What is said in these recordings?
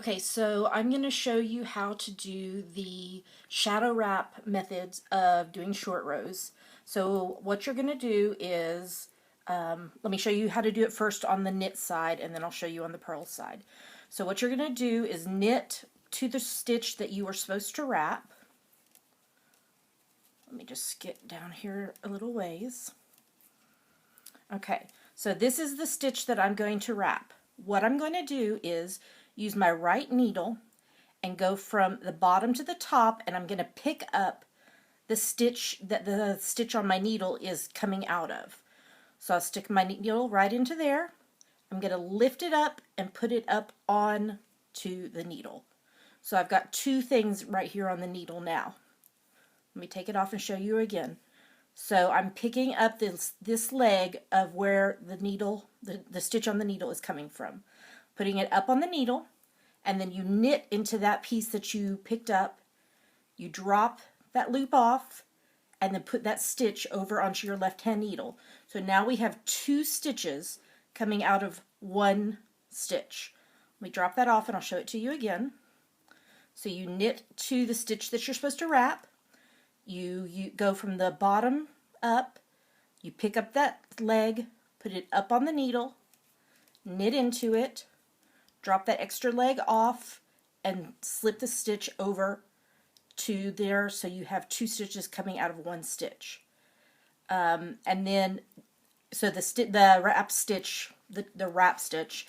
Okay, so I'm going to show you how to do the shadow wrap methods of doing short rows. So what you're going to do is, let me show you how to do it first on the knit side, and then I'll show you on the purl side. So what you're going to do is knit to the stitch that you are supposed to wrap. Let me just skip down here a little ways. Okay, so this is the stitch that I'm going to wrap. What I'm going to do is use my right needle and go from the bottom to the top, and I'm going to pick up the stitch that the stitch on my needle is coming out of. So I'll stick my needle right into there. I'm going to lift it up and put it up on to the needle. So I've got two things right here on the needle now. Let me take it off and show you again. So I'm picking up this leg of where the needle, the stitch on the needle is coming from. Putting it up on the needle, and then you knit into that piece that you picked up. You drop that loop off, and then put that stitch over onto your left hand needle. So now we have two stitches coming out of one stitch. Let me drop that off and I'll show it to you again. So you knit to the stitch that you're supposed to wrap. You go from the bottom up, you pick up that leg, put it up on the needle, knit into it, drop that extra leg off, and slip the stitch over to there, so you have two stitches coming out of one stitch. And then, so the wrap stitch, the wrap stitch,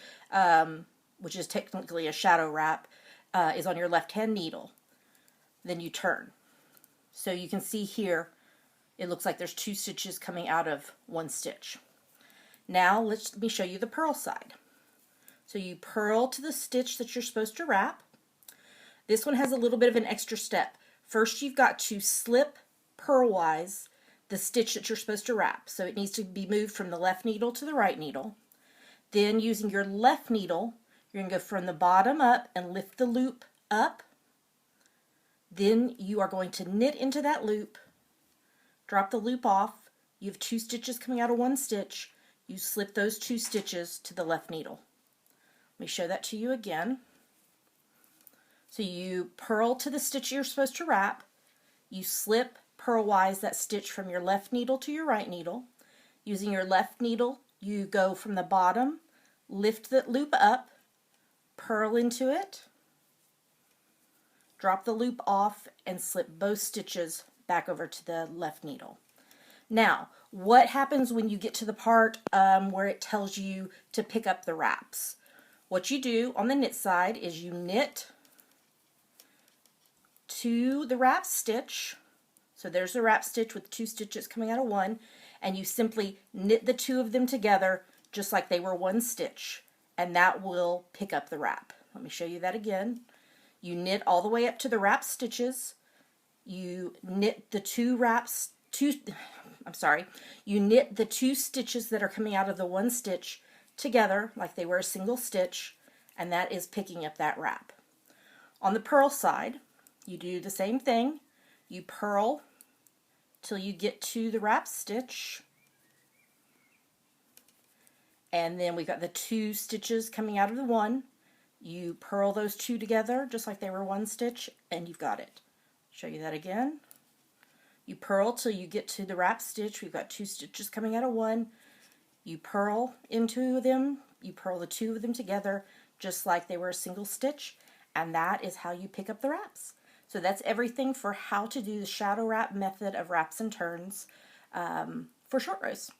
which is technically a shadow wrap, is on your left hand needle. Then you turn. So you can see here, it looks like there's two stitches coming out of one stitch. Now let me show you the purl side. So you purl to the stitch that you're supposed to wrap. This one has a little bit of an extra step. First you've got to slip purlwise the stitch that you're supposed to wrap. So it needs to be moved from the left needle to the right needle. Then using your left needle, you're going to go from the bottom up and lift the loop up. Then you are going to knit into that loop, drop the loop off. You have two stitches coming out of one stitch. You slip those two stitches to the left needle. Let me show that to you again. So you purl to the stitch you're supposed to wrap. You slip purlwise that stitch from your left needle to your right needle. Using your left needle, you go from the bottom, lift the loop up, purl into it, drop the loop off, and slip both stitches back over to the left needle. Now, what happens when you get to the part where it tells you to pick up the wraps? What you do on the knit side is you knit to the wrap stitch. So there's the wrap stitch with two stitches coming out of one, and you simply knit the two of them together just like they were one stitch, and that will pick up the wrap. Let me show you that again. You knit all the way up to the wrap stitches. You knit the you knit the two stitches that are coming out of the one stitch together like they were a single stitch, and that is picking up that wrap. On the purl side, you do the same thing. You purl till you get to the wrap stitch, and then we've got the two stitches coming out of the one. You purl those two together just like they were one stitch, and you've got it. Show you that again. You purl till you get to the wrap stitch. We've got two stitches coming out of one. You purl into them. You purl the two of them together just like they were a single stitch, and that is how you pick up the wraps. So that's everything for how to do the shadow wrap method of wraps and turns for short rows.